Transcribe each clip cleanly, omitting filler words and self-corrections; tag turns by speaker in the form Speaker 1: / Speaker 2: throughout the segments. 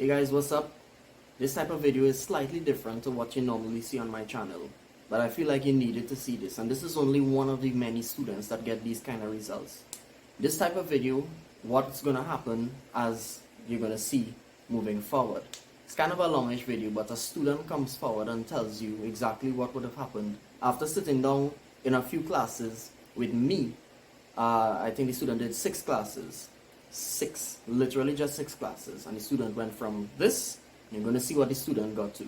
Speaker 1: Hey guys, what's up? This type of video is slightly different to what you normally see on my channel, but I feel like you needed to see this, and this is only one of the many students that get these kind of results. This type of video, what's gonna happen as you're gonna see moving forward. It's kind of a longish video, but a student comes forward and tells you exactly what would have happened after sitting down in a few classes with me. I think the student did 6 classes. 6, literally just 6 classes, and the student went from this, and you're going to see what the student got to.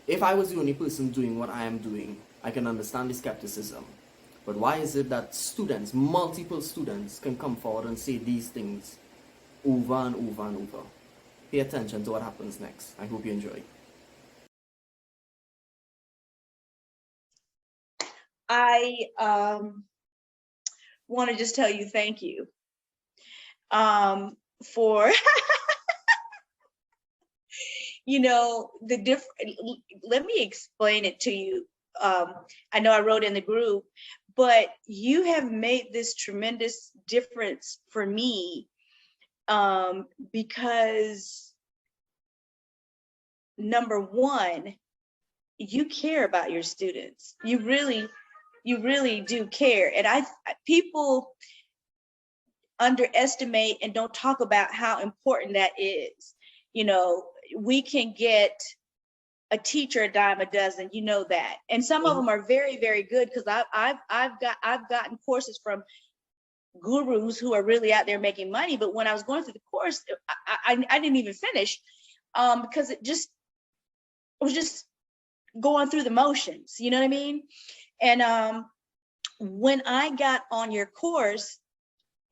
Speaker 1: If I was the only person doing what I am doing, I can understand the skepticism. But why is it that students, multiple students, can come forward and say these things over and over and over? Pay attention to what happens next. I hope you enjoy.
Speaker 2: I want to just tell you thank you for the different. Let me explain it to you. I know I wrote in the group, but you have made this tremendous difference for me because number one, you care about your students. You really do care. And people underestimate and don't talk about how important that is. We can get a teacher a dime a dozen, that. And some of them are very, very good, because I've gotten courses from gurus who are really out there making money. But when I was going through the course, I didn't even finish because it was just going through the motions, you know what I mean? And when I got on your course,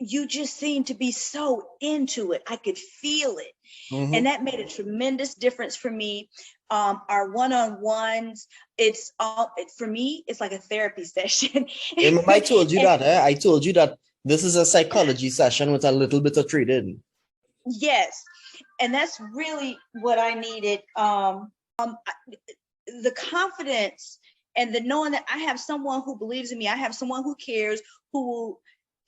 Speaker 2: you just seemed to be so into it. I could feel it. And that made a tremendous difference for me. Our one-on-ones, for me, it's like a therapy session.
Speaker 1: I told you that. I told you that this is a psychology session with a little bit of trading.
Speaker 2: Yes, and that's really what I needed. The confidence and the knowing that I have someone who believes in me. I have someone who cares, who will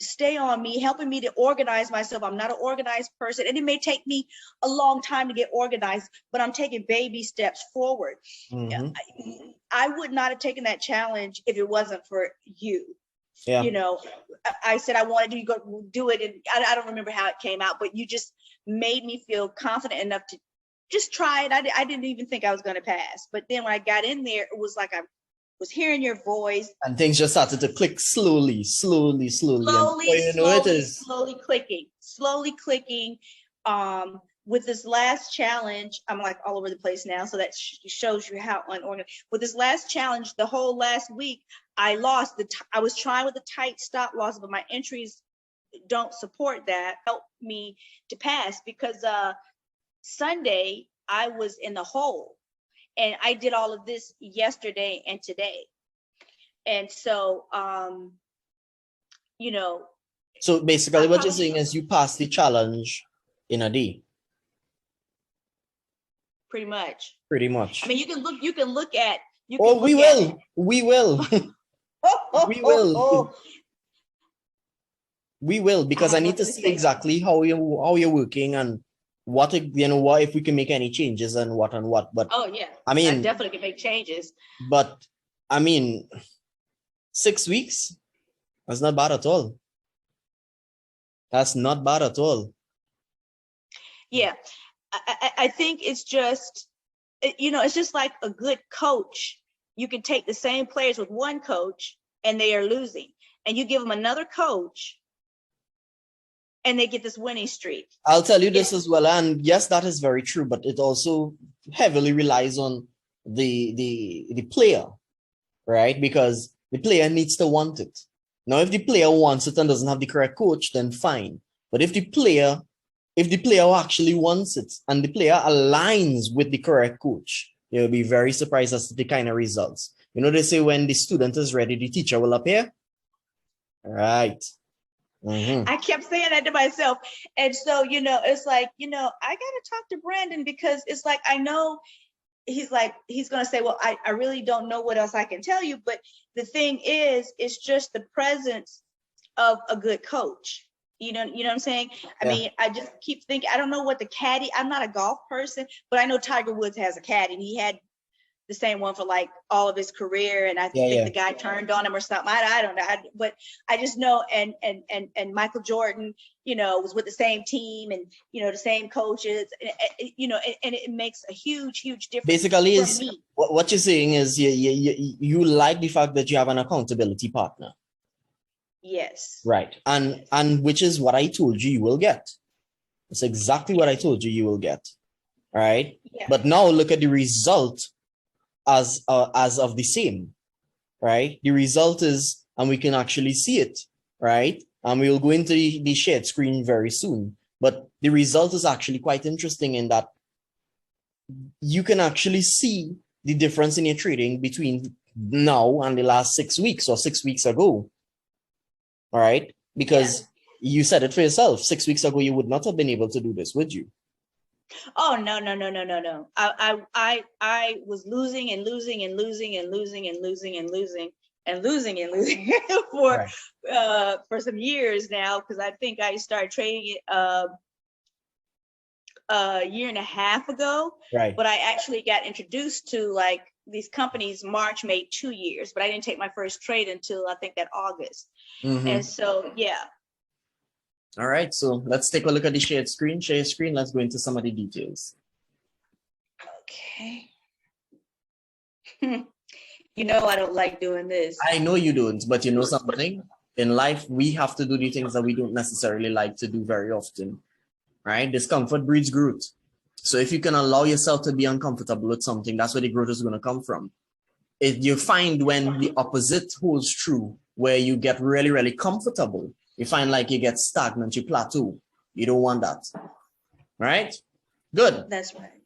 Speaker 2: stay on me, helping me to organize myself. I'm not an organized person, and it may take me a long time to get organized, but I'm taking baby steps forward. I would not have taken that challenge if it wasn't for you. Yeah. I said I wanted to go do it, and I don't remember how it came out, but you just made me feel confident enough to just try it. I didn't even think I was going to pass, but then when I got in there, it was like I was hearing your voice,
Speaker 1: and things just started to click slowly.
Speaker 2: Slowly clicking. With this last challenge, I'm like all over the place now, so that shows you how unorganized. With this last challenge, the whole last week, I lost I was trying with a tight stop loss, but my entries don't support that. Helped me to pass, because Sunday I was in the hole. And I did all of this yesterday and today. And so,
Speaker 1: So basically what you're saying is you passed the challenge in a day.
Speaker 2: Pretty much.
Speaker 1: I
Speaker 2: mean, you can look at.
Speaker 1: We will. We will, because I need to see exactly how you're working and what if we can make any changes and what. But
Speaker 2: oh yeah,
Speaker 1: I mean,
Speaker 2: I definitely can make changes.
Speaker 1: But I mean, 6 weeks, that's not bad at all. That's not bad at all.
Speaker 2: Yeah, I think it's just, it's just like a good coach. You can take the same players with one coach and they are losing, and you give them another coach and they get this winning streak.
Speaker 1: I'll tell you this as well, and yes, that is very true, but it also heavily relies on the player, right? Because the player needs to want it. Now, if the player wants it and doesn't have the correct coach, then fine. But if the player actually wants it and the player aligns with the correct coach, you'll be very surprised as to the kind of results. They say when the student is ready, the teacher will appear. Right.
Speaker 2: I kept saying that to myself. And so, it's like, I got to talk to Brandon, because it's like, I know he's going to say, well, I really don't know what else I can tell you. But the thing is, it's just the presence of a good coach. You know what I'm saying? I
Speaker 1: Yeah.
Speaker 2: mean, I just keep thinking, I don't know what the caddy, I'm not a golf person, but I know Tiger Woods has a caddy, and he had the same one for like all of his career. And I think the guy turned on him or something. I don't know. But I just know, and Michael Jordan, you know, was with the same team, and, you know, the same coaches, you know, and it makes a huge, huge difference.
Speaker 1: Basically, is what you're saying is you like the fact that you have an accountability partner.
Speaker 2: Yes.
Speaker 1: Right. And which is what I told you will get. It's exactly what I told you will get. Right.
Speaker 2: Yeah.
Speaker 1: But now look at the result as of the same. Right. The result is, and we can actually see it. Right. And we will go into the shared screen very soon. But the result is actually quite interesting in that you can actually see the difference in your trading between now and the last 6 weeks or 6 weeks ago. All right, because you said it for yourself. 6 weeks ago, you would not have been able to do this, would you?
Speaker 2: Oh, no. I was losing and losing and losing and losing and losing and losing and losing and losing for some years now, because I think I started trading it a year and a half ago.
Speaker 1: Right.
Speaker 2: But I actually got introduced to like these companies March made 2 years, but I didn't take my first trade until I think that August. And so, yeah.
Speaker 1: All right, so let's take a look at the shared screen. Share your screen. Let's go into some of the details.
Speaker 2: Okay. You know, I don't like doing this.
Speaker 1: I know you don't, but you know something? In life, we have to do the things that we don't necessarily like to do very often, right? Discomfort breeds growth. So if you can allow yourself to be uncomfortable with something, that's where the growth is going to come from. You find when the opposite holds true, where you get really, really comfortable, you find like you get stagnant, you plateau. You don't want that. Right? Good.
Speaker 2: That's right.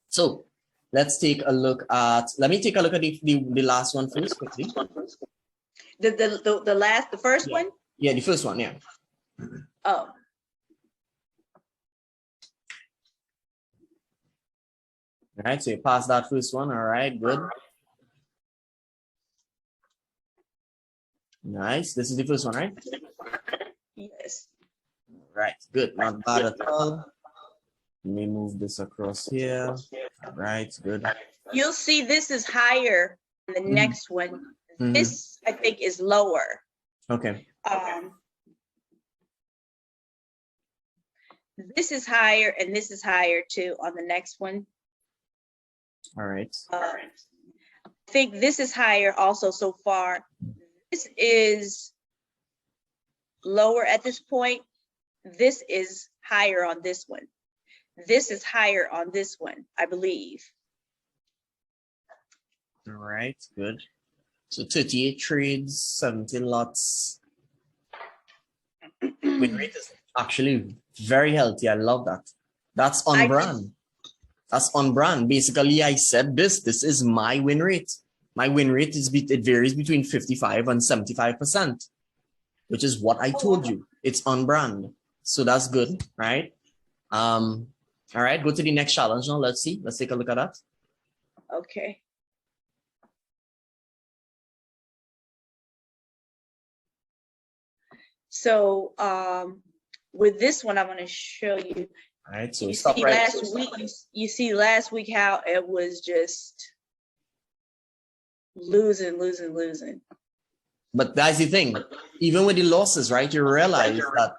Speaker 1: So let's take a look at, let me take a look at the last one first quickly.
Speaker 2: The first one?
Speaker 1: Yeah, the first one, yeah.
Speaker 2: Oh.
Speaker 1: All right, so you pass that first one. All right, good. Nice. This is the first one, right?
Speaker 2: Yes.
Speaker 1: All right, good. Not bad at all. Let me move this across here. All right, good.
Speaker 2: You'll see this is higher than the next one. This, I think, is lower.
Speaker 1: Okay.
Speaker 2: This is higher, and this is higher too on the next one.
Speaker 1: All right.
Speaker 2: I think this is higher also so far. This is lower at this point. This is higher on this one. This is higher on this one, I believe.
Speaker 1: All right, good. So 38 trades, 17 lots. Win rate is actually very healthy. I love that. That's on brand. That's on brand. Basically, I said this is my win rate. My win rate is, it varies between 55 and 75%, which is what I told you. It's on brand. So that's good, right? All right, go to the next challenge now. Let's see. Let's take a look at that.
Speaker 2: Okay. So with this one, I'm going to show you.
Speaker 1: All right, so
Speaker 2: you
Speaker 1: stop
Speaker 2: see
Speaker 1: right.
Speaker 2: Last week, you see last week how it was just losing.
Speaker 1: But that's the thing. Even with the losses, right? You realize that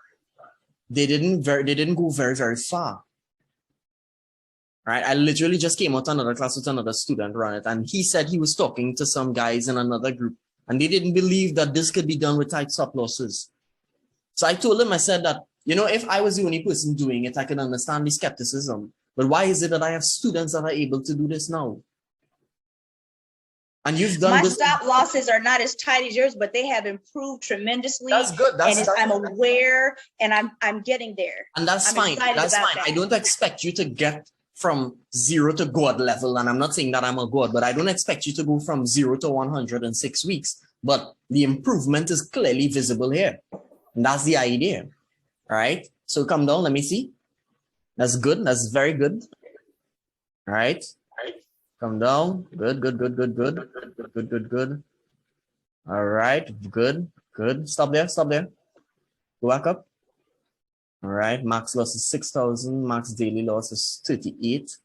Speaker 1: they didn't go very, very far. Right? I literally just came out another class with another student around it, and he said he was talking to some guys in another group, and they didn't believe that this could be done with tight stop losses. So I told him, I said that, you know, if I was the only person doing it, I can understand the skepticism. But why is it that I have students that are able to do this now? And you've done this.
Speaker 2: My stop losses are not as tight as yours, but they have improved tremendously.
Speaker 1: That's good.
Speaker 2: I'm aware, and I'm getting there.
Speaker 1: And that's fine. That's fine. I don't expect you to get from 0 to God level. And I'm not saying that I'm a God, but I don't expect you to go from 0 to 100 in 6 weeks. But the improvement is clearly visible here. And that's the idea. All right. So come down. Let me see. That's good. That's very good. All right. Come down. Good. All right. Good. Stop there. Go back up. All right, max loss is 6,000. Max daily loss is 38.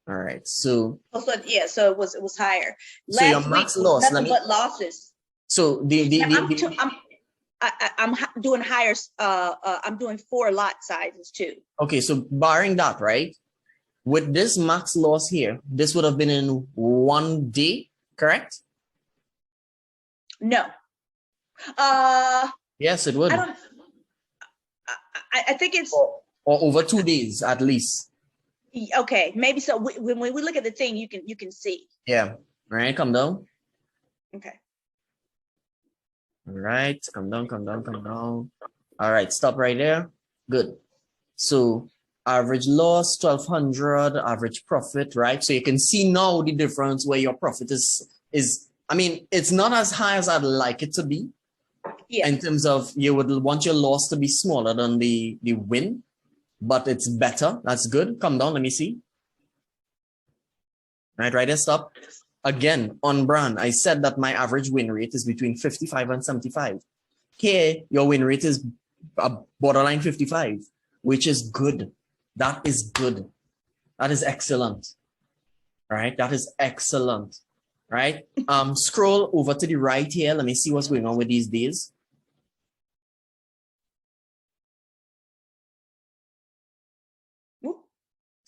Speaker 1: All right, so
Speaker 2: yeah, so it was higher.
Speaker 1: so your
Speaker 2: Last week
Speaker 1: max
Speaker 2: was
Speaker 1: loss.
Speaker 2: nothing but losses.
Speaker 1: So
Speaker 2: I'm doing higher. I'm doing 4 lot sizes too.
Speaker 1: okay, so barring that, right? With this max loss here, this would have been in 1 day, correct?
Speaker 2: No.
Speaker 1: Yes, it would.
Speaker 2: I don't. I think it's
Speaker 1: Or over 2 days at least.
Speaker 2: okay. Maybe so. When we look at the thing, you can see.
Speaker 1: Yeah. All right, come down.
Speaker 2: Okay.
Speaker 1: All right, come down, come down, come down. All right, stop right there. Good. So average loss 1,200, average profit, right? So you can see now the difference where your profit is. I mean, it's not as high as I'd like it to be.
Speaker 2: Yeah.
Speaker 1: In terms of you would want your loss to be smaller than the win, but it's better. That's good. Come down, let me see. Right there, stop. Again, on brand, I said that my average win rate is between 55 and 75. Here, your win rate is a borderline 55, which is good. That is good. That is excellent. Right? That is excellent. Right? Scroll over to the right here. Let me see what's going on with these days.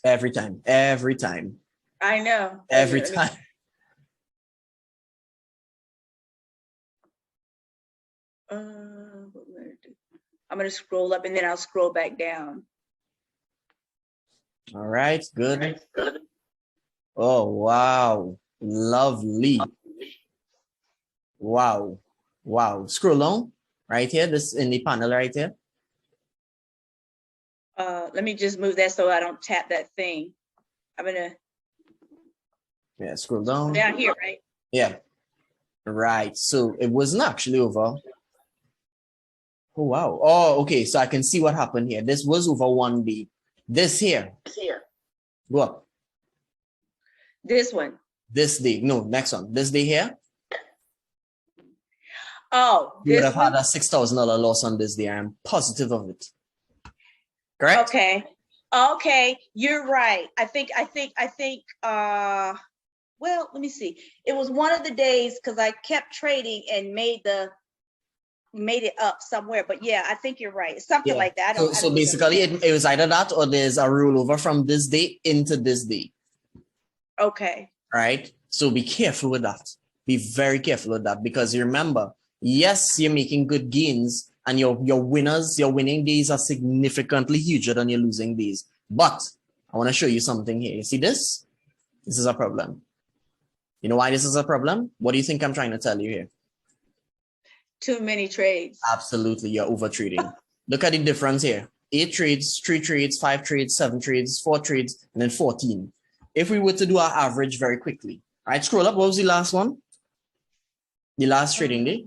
Speaker 1: Every time.
Speaker 2: I know.
Speaker 1: Every time.
Speaker 2: I'm going to scroll up and then I'll scroll back down.
Speaker 1: All right, good. Oh, wow. Lovely. Wow. Wow. Scroll down right here, this in the panel right here.
Speaker 2: Let me just move that so I don't tap that thing. I'm going to.
Speaker 1: Yeah, scroll down.
Speaker 2: Down here, right?
Speaker 1: Yeah. Right. So it wasn't actually over. Oh, wow. Oh, okay. So I can see what happened here. This was over 1 day. This here. Go up.
Speaker 2: This one.
Speaker 1: This day. No, next one. This day here.
Speaker 2: Oh,
Speaker 1: you would have had a $6,000 loss on this day. I am positive of it. Correct?
Speaker 2: Okay. You're right. I think, well, let me see. It was one of the days because I kept trading and made it up somewhere. But yeah, I think you're right. Something like that.
Speaker 1: So basically it was either that or there's a rollover from this day into this day.
Speaker 2: Okay.
Speaker 1: Right? So be careful with that. Be very careful with that because you remember, yes, you're making good gains and your winning days are significantly huger than your losing days. But I want to show you something here. You see this? This is a problem. You know why this is a problem? What do you think I'm trying to tell you here?
Speaker 2: Too many trades.
Speaker 1: Absolutely, you're over trading. Look at the difference here. 8 trades, 3 trades, 5 trades, 7 trades, 4 trades, and then 14. If we were to do our average very quickly, all right, scroll up. What was the last one? The last trading day?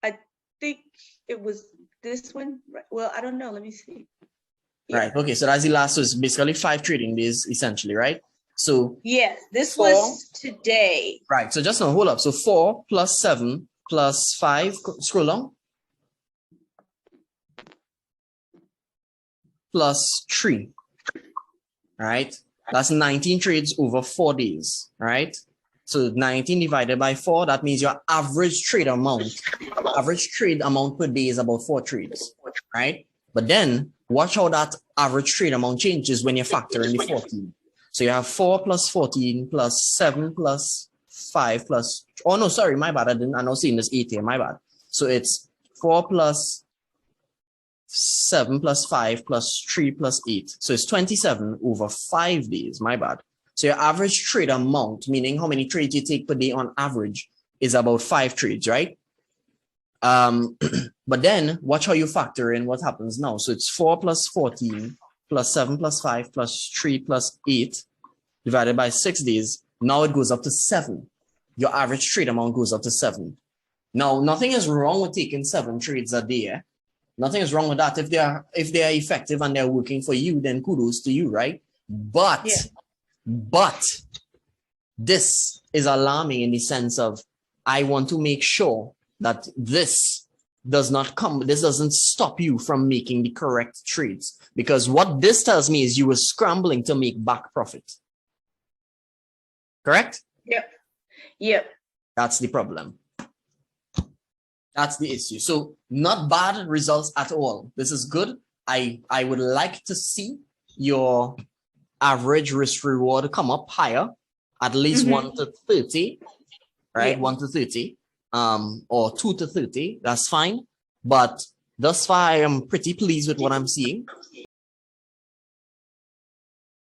Speaker 2: I think it was this one. Well, I don't know. Let me see. Yeah.
Speaker 1: Right. Okay. So that's the last. So it's basically 5 trading days, essentially, right? So
Speaker 2: yes, this was today.
Speaker 1: Right. So just now, hold up. So 4 plus 7 plus 5. Scroll down. Plus 3. Right. That's 19 trades over 4 days. Right. So 19 divided by 4. That means your average trade amount per day is about 4 trades. Right. But then watch how that average trade amount changes when you factor in the 14. So you have 4 plus 14 plus 7 plus 5 plus, oh no, sorry, my bad. I'm not seeing this 8 here, my bad. So it's 4 plus 7 plus 5 plus 3 plus 8. So it's 27 over 5 days, my bad. So your average trade amount, meaning how many trades you take per day on average, is about 5 trades, right? But then watch how you factor in what happens now. So it's 4 plus 14 plus 7 plus 5 plus 3 plus 8 divided by 6 days. Now it goes up to 7. Your average trade amount goes up to 7. Now, nothing is wrong with taking 7 trades a day. Eh? Nothing is wrong with that. If they are effective and they're working for you, then kudos to you, right? But this is alarming in the sense of I want to make sure that this doesn't stop you from making the correct trades, because what this tells me is you were scrambling to make back profit. Correct?
Speaker 2: Yep. Yep.
Speaker 1: That's the problem. That's the issue. So not bad results at all. This is good. I would like to see your average risk reward come up higher, at least 1 to 30, right?
Speaker 2: Yeah.
Speaker 1: 1 to 30, or 2 to 30. That's fine. But thus far, I am pretty pleased with what I'm seeing.